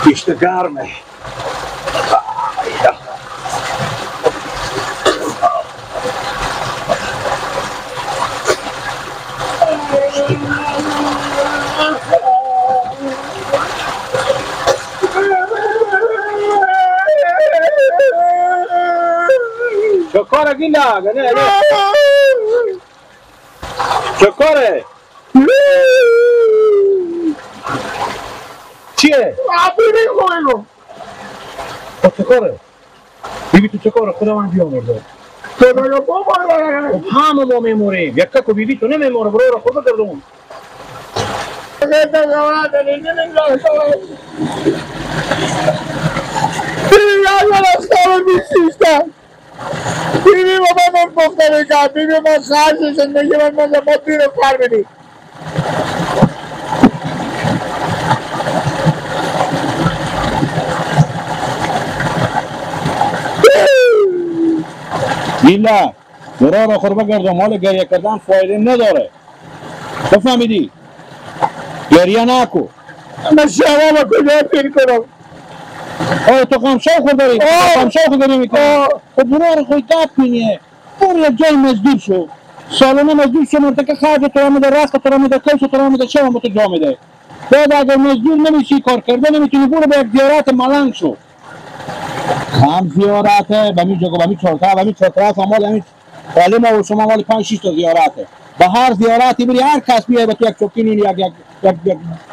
کشت گرمه. چکاره گیلا گنه چکاره چیه؟ بیبی خوبه چکاره؟ بیبی تو چکاره خدا من بیامرده خدا بابا همه ما میموریم یک که بیبی تو نمیموره برو را خود بگردون بیبی بابا من گفتم که بیبی من خرج زندگی من باید بیرم کار بدی بیلا برا را خود بگردون مال گریه کردن فایده نداره بفهمیدی؟ گریه نکو من شما با کجا پیر کنم تو خمشاو خود داری خمشاو خود داری میکنی خب برو را خود دب کنیه برو یک جای مزدور شو سالانه مزدور شو مرتکه خرج تو را میده رست تو را میده کیش تو را میده چه هم تو جا میده بعد اگر مزدور نمیشی کار کرده نمیتونی برو به یک زیارت ملنگ شو هم زیارته به می جگو به می چهارتره مال همین ولی ما و شما مال 5-6 تا زیارته به هر زیارتی بری هر کس بیای به تو یک چوکینی یک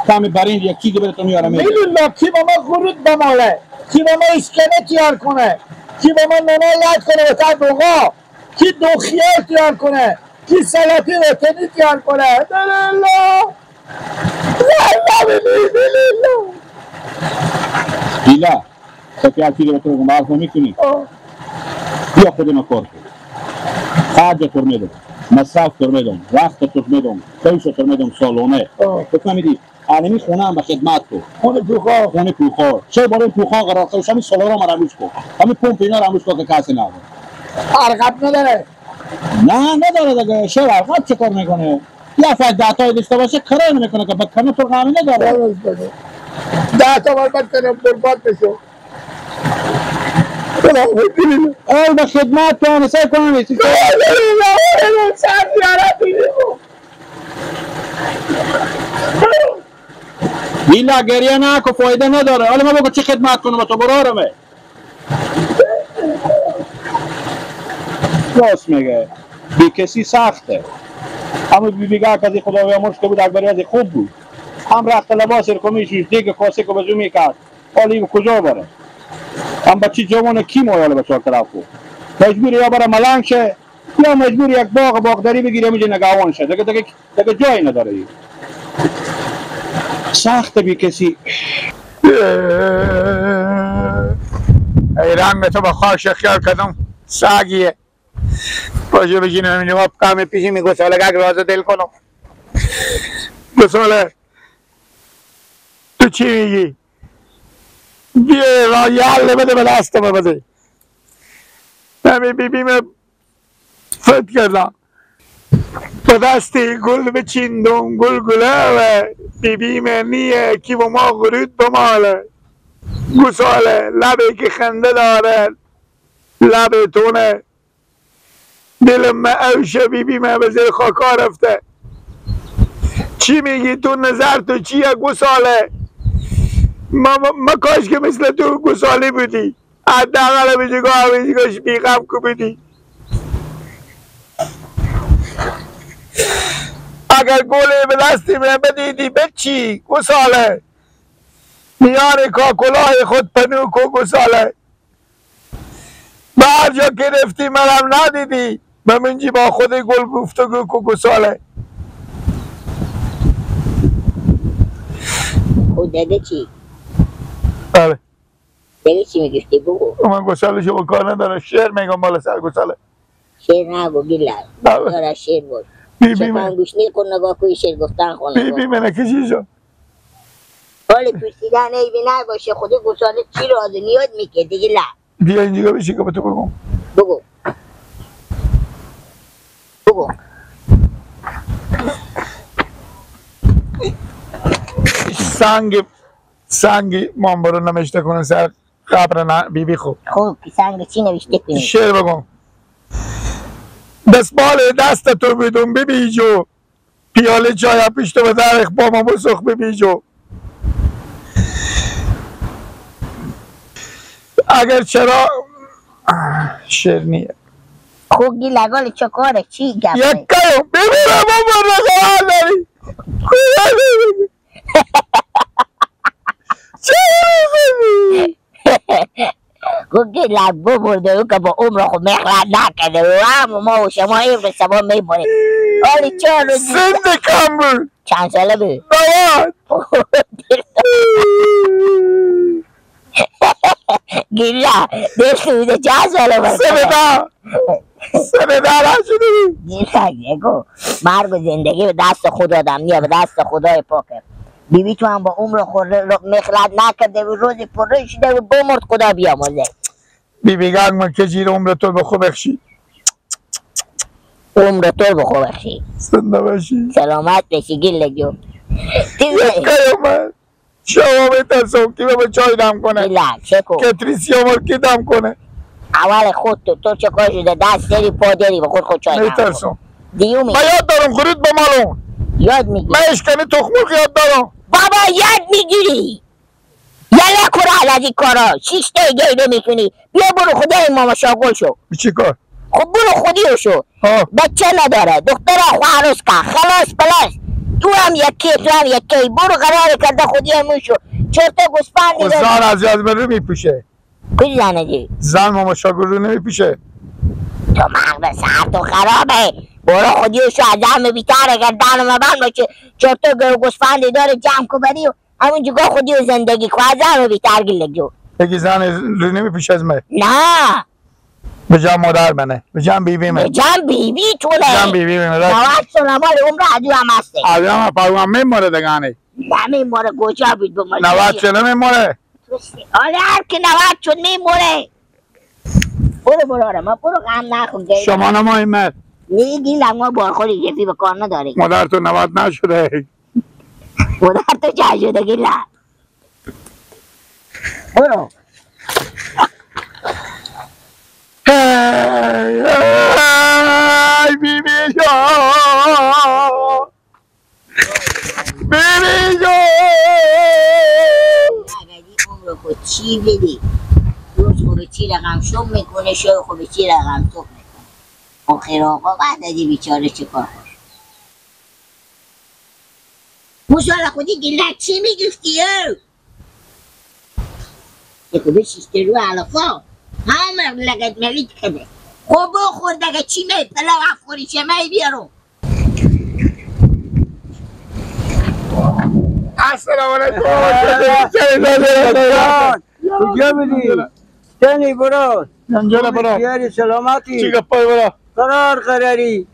تم برنج یک چیزی بره تو میاره میده میدونم کی با من خورود بماله کی با من اسکنه تیار کنه کی با من نانه لد کنه به تا دوغا کی دوخیار تیار کنه کی سلاتی وطنی تیار کنه دلیلا دلیلا بیلا سفیال چیزی به تو معرف نمیکنی بیا خودم کار کن خرج تو میدم مصرف تو میدم وقت تو میدم کیش تو میدم سالانه بفهمیدی آدمی خونه هم به خدمت تو خونه پوخا چه برای پوخا قرار کنش همین سالارا مرموز کن همین پمپ اینا رموز کن که کسی نداره عرقب نداره نه نداره دیگه شب عرقب چه کار میکنه یا فقط 10 تا داشته باشه کار نمیکنه که بدکنه تو غمی نداره 10 تا بار بد کنم برباد بشو ای به خدمت تو نسای کنم ایسی بیلا گریه نکو فایده نداره حالا ما بگو چه خدمت کنم تو برارمه راست میگه بی کسی سخته همون بیگاه که خدا بیامرز که بود اکبری از خوب بود هم رخت لباس رو کمیشوش دیگه کاسه که بزو میکرد حالا کجا بره هم بچی جوان کی مایاله بچه طرف بود مجبوری یا برای ملنگ شه یا مجبوری یک باغداری بگیره میجه نگاوان شه دیگه جایی نداره سخت بی کسی ای رنگ تو با خواهش خیال کدوم ساگیه باشه بشینم همین جواب کام پیشی می گساله که راز دل کنم گساله تو چی میگی؟ بیه را یال بده به دستم بده همین بیبیم فت کردم با دستی گل بچیندم گل گله و بیبیم نیه کی با ما غرود بماله گساله لبی که خنده داره لب تونه دلم ما اوشه بیبیم به زیر خاکا رفته چی میگی تو نظر تو چیه گساله ما کاش که مثل تو گساله بودی حداقل به جگاهش بیغم کو بودی اگر گله به دستی من بدیدی بچی گساله میان کاکلاه خود پنو کو گساله به هر جا که رفتی منم ندیدی به منجی با خود گل گفتگو کو گساله خود دیگه چی؟ بله دیگه چی میگفتی بگو من گساله شو کار ندارم شعر میگم مال سر گساله شعر نگو گیلر داره شعر بود چکان گوش نیل کن نگاه کوی شعر گفتن خونه بیبی منه کشی شو حالی پرسیدن ایبی نباشه خود گساله چی رو آده نیاد میکه دیگه لر بیا اینجا بشی که به تو بگم بگو سنگ سنگی مامبرو نمیشته کنه سر قبر بیبی خوب. خوب سنگ چی نوشته کنی؟ شعر بگم. دستمال دست تو بدون بیبی جو، پیاله چای پیش تو به درخ با ما بسخ بیبی جو. اگر چرا شعر نیه خوب گی لگال چکاره چی گفته؟ یک کهو ببینم ما رقال داری چه می‌کنی؟ خوب گی لگو برده او که با عمر خود مخلط نکده و هم ما و شما عمر سبا میمونیم. آلی چه روزی؟ سند کم بود. چند ساله بود؟ 90. گیلا دلت بوده چند ساله بود؟ سنده نشده بود. گیلا یکو مرگ و زندگی به دست خود آدم نیه، به دست خدای پاکه. بیبی تو هم با عمر خود مخلط نکرده و روزی پره شده و بمرد خدا بیامرزه. بیبی گنگ من که جیر عمر تو به خوب بخشی. عمر تو به خوب بخشی. زنده باشی. سلامت بشی گیلا جو. یک من شما میترسم که به چای دم کنه. گیلا چکو کتریسی عمر که دم کنه. اول خود تو چه کار شده دست داری پا داری به خود چای دم کن. میترسم. دیو من یاد دارم خورید به مالون. یاد میگیری. من اشکنی تخمرغ یاد دارم. بابا یاد میگیری. یلا کرال از این کارا 6 دقیقه نمیکنی. بیا برو خدای ماما شاگل شو. چی کار؟ خب برو خودیو شو. بچه نداره دختر خواهرس که خلاص پلاس. تو هم یکی تو هم یکی برو قرار کرده خودی همون شو. چرت گسپندی داره. زن از یاد رو میپوشه. کجی زنه دی؟ زن ماما شاگل رو نمیپوشه. تو مغز سر تو خرابه. برو خودیو شو از هم بیتر اگر دانو مبند باشه چرت گسپندی داره جمع کو بری و همون جگاه خودیو زندگی کو از هم بیتر گلگ جو. یکی زن رو نمیپوشه از من؟ نه به جمع مادر منه به جمع بیبی منه به جمع بیبی تونه به جمع بیبی منه 90 سال مال عمر عدو هم هسته عدو هم پاروان میماره دگانه نمیماره کجا بود بمال 90 ساله میماره حالا هر که 90 شد میماره برو آره ما برو غم نخون شما نمایمت نیگی لما بارخوری کسی به کار نداری مادر تو 90 نشده مادر تو چه شده گیلا برو ای بیبی جان بیبی جان اگری عمر خود چی بدی روز خوب چی رقم شم میکنه شو خوب چی رقم صبح میکنه آخر آقا بعد ازی بیچاره چه کار کنه موسالا خودی گیلا چی میگفتی یکو بشیشته رو علفا همه لگت ملیت کده خب بخور دگه چی می پلا افخوری چه می بیارو السلام علیکم کجا بدی؟ تنی برو انجام برو بیاری سلامتی چی گپای برو قراری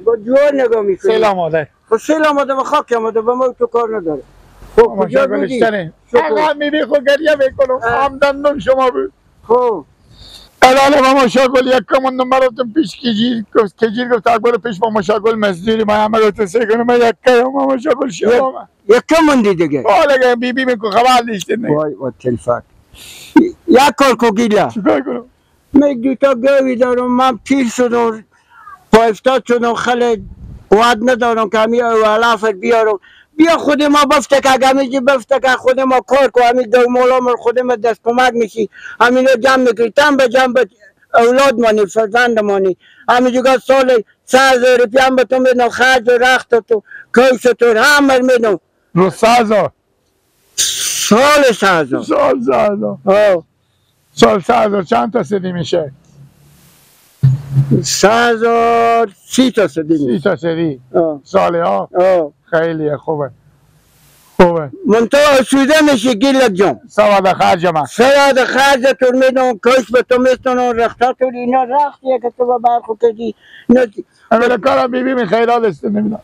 با جوان نگاه میکنی سلام علیکم خب سلام آده و خاک آمده به ما تو کار نداره خب کجا بدی؟ اقا میبی خود گریه میکنم خامدندون شما بود خب الان ما مشاگل یک کمون نمراتم پیش کجیر گفت اکبر پیش ما مشاگل مزدوری ما همه رو تسه کنم ما یک که ما مشاگل شما یک کمون دیگه حالا بیبی میکن خبر دیشته نه وای و تلفک یک کار کو گیلا چکار کنم می دوتا گوی دارم من پیر شدم پا افتاد شدم خیلی قوت ندارم که همی اولافت بیارم بیا خود ما بفته که اگه همیجی بفته که خود ما کار که همی دو مولا خود ما دست کمک میشی همین رو جمع میکری تن به جمع اولاد مانی فرزند مانی همیجی که سال 3,000 روپیه هم به تو میدن خرج و رخت تو کیش تو همه میدن رو 3,000 سال 3,000 سال 3,000 چند تا سدی میشه 3,000 30 تا سدی 30 تا سدی ساله ها خیلی خوبه من تو آسوده میشی گیلک جان سواد خرج من سواد خرج تو میدون کش به تو میستونو رختا تو اینا رختیه که تو با برخو کشی اولا کارم بیبی می خیرات است نمیدونم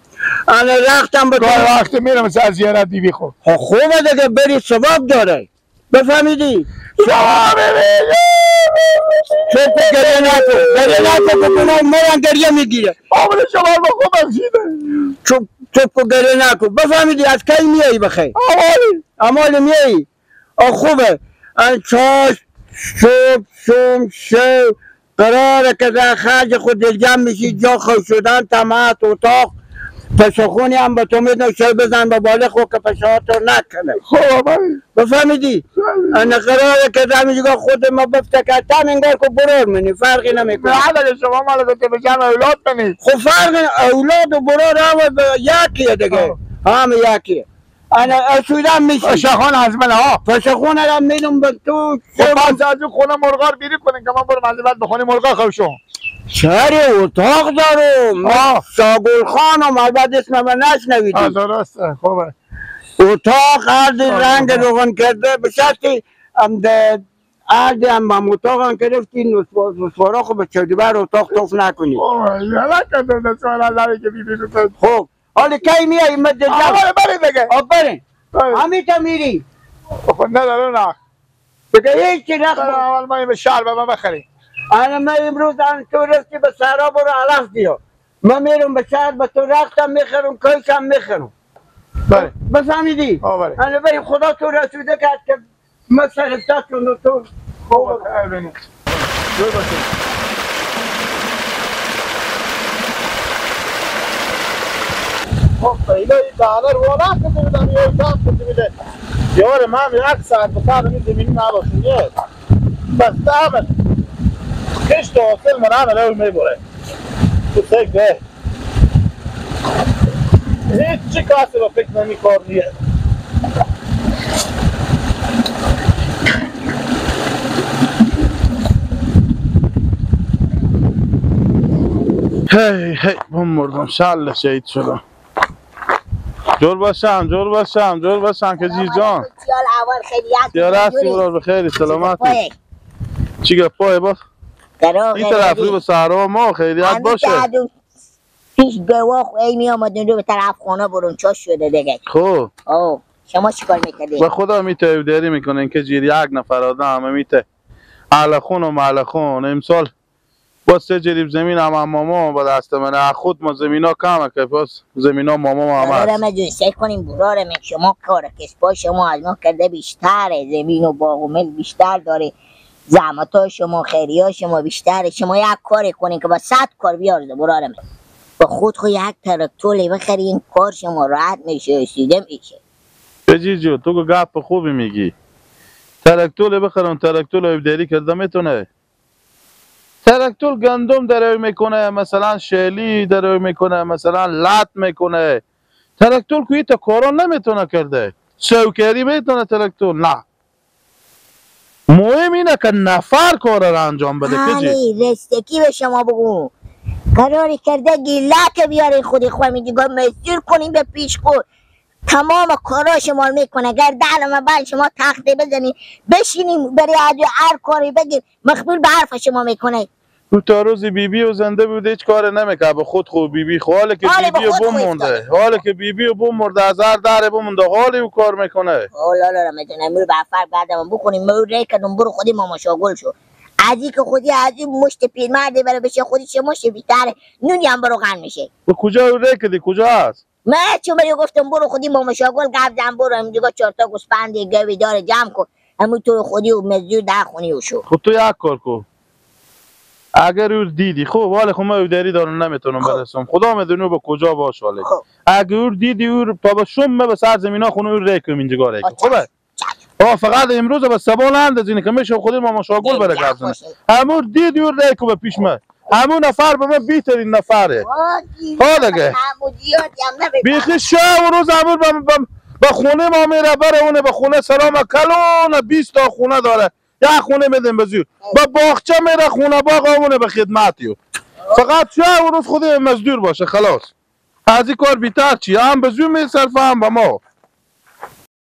انا رختم به تو گاه وقت میرم از زیارت بیبی خود خوبه دیگه بری ثواب داره بفهمیدی شما ببین چوب گریه نکن گریه نکن که گناه مرن گریه میگیره آمده شما با خوب بخشیده چوب گریه نکن بفهمیدی از کی میایی بخیر امالی میایی خوبه چاش صبح شو قراره که در خرج خود دلجم میشی جا خوش شدن طمعت اتاق پشخونی هم به تو میدن شای بزن به باله خود که پشهاتو نکنه خوب بفهمیدی؟ انا قراره که در میگه خود ما بفتکتم انگار که برور منی فرقی نمیکنه نه شما مال گفته بشم اولاد کنید خب فرق اولاد و برور هم یکیه دیگه همه یکیه انا اشویدم میشی پشخون از من ها پشخون هم میدم به تو خب باز از اون خونه مرغا رو بیری کنین که من برو منزبت بخونی مرغا خوشم شهری اتاق دارم شاگل خانم البته اسم من نشنویدی درسته خوبه اتاق عرض رنگ روغن کرده به شرطی عرض هم اتاق هم گرفتی نسوارا خب به چودیبر اتاق توف نکنی یالا کنده نسوار نظری که بیبی بکن خب حالی کی میایی مدد آره برید دیگه برین همین تا میری خب نداره نه دیگه هیچی نخور اول ما این به شهر به من بخری انا من امروز تو رفتی به سهرا برو علف بیا من میرم به شهر به تو رختم میخرم کایشم میخرم بله بفهمیدی؟ انا بری خدا تو رسوده کرد که ما سرفتت کن و تو خوب خیر بینید جور باشید خب خیلی دانه رو نکنده بودم یه اتاق کنده میده یاره من یک ساعت بکار این زمینی نباشون یه بس دامن کشت و حاصل منعمل اول میبره تو سکه هیچ چی کسی رو فکر نمی کردیه هی من مردم شل شهید شدم جور باشم که جیجان سیال هستی برار بخیری سلامتی چی گفت باز این طرف رو به سهرا ما خیلیت باشه پیش گواخ ای می آمدن رو به طرف خانه برون چاش شده دیگه خب شما چیکار میکردی؟ به خدا میته دری میکنن که جیر یک نفر آدم همه میته علخون و معلخون امسال با 3 جریب زمین هم ماما با دست منه خود ما زمین ها کمه که پس زمین ها ماما هم هست برارم جون سعی کنیم برارم شما کار کسبای شما از ما کرده بیشتره زمین و باغ و مل بیشتر داره زحمت های شما خیری های شما بیشتره شما یک کاری کنین که با 100 کار بیارده برارم با خود یک ترکتوری بخری این کار شما راحت میشه رسیده میشه بجیجو تو که گپ خوبی میگی ترکتول بخرم ترکتول ایبداری کرده میتونه ترکتول گندم داره میکنه مثلا شیلی داره میکنه مثلا لط میکنه ترکتول کوی تا کارا نمیتونه کرده شوکری میتونه ترکتول نه مهم اینه که نفر کار را انجام بده کجی رستکی به شما بگو قراری کرده گیلک بیارین خودی خواه میگه مزدور کنیم به پیش خود تمام کارا شما میکنه اگر دهنم بعد شما تخته بزنین بشینیم بری هر کاری بگیم مخبول به حرف شما میکنه تو تا روزی بیبی و زنده بوده هیچ کار نمیکنه به خود خوب بیبی حالی که بیبی و بوم مونده حالی که بیبی و بوم مرده از هر دره بوم حالی او کار میکنه لا میدونم میرو به فرق بعدم بکنیم میرو ریکدم برو خودی ماما شاگل شو ازی که خودی ازی مشت پیرمرده بره بشه خودی چه مشت بیتره نونی هم برو غن میشه به کجا ریکدی کجا هست من چون بری گفتم برو خودی ماما شاگل گفتم برو هم دیگه 4 تا گوسفند گوی داره جمع کن همون تو خودی و مزدور در خونی و شو خود تو یک کار کن اگر او دیدی خب حالا خب من داری دارم نمیتونم برسم خدا میدونه به کجا باش حالا اگر او دیدی او تا شم من به سر زمینا خونه او ریکم اینجا ریکم خوبه فقط امروز به سبال اندازینه که میشه خودی ماما شاگل بره گفتن همون دیدی او ریکم به پیش من همون نفر به من بیترین نفره ها دیگه بیخی شو روز همون به خونه ما میره بره اونه به خونه سلام کلون 20 تا خونه داره یک خونه میدیم بزیو با باغچه میره خونه باغ همونه به خدمتیو فقط چه اون روز خود مزدور باشه خلاص از این کار بیتر چی هم بزیو میصرفه هم به ما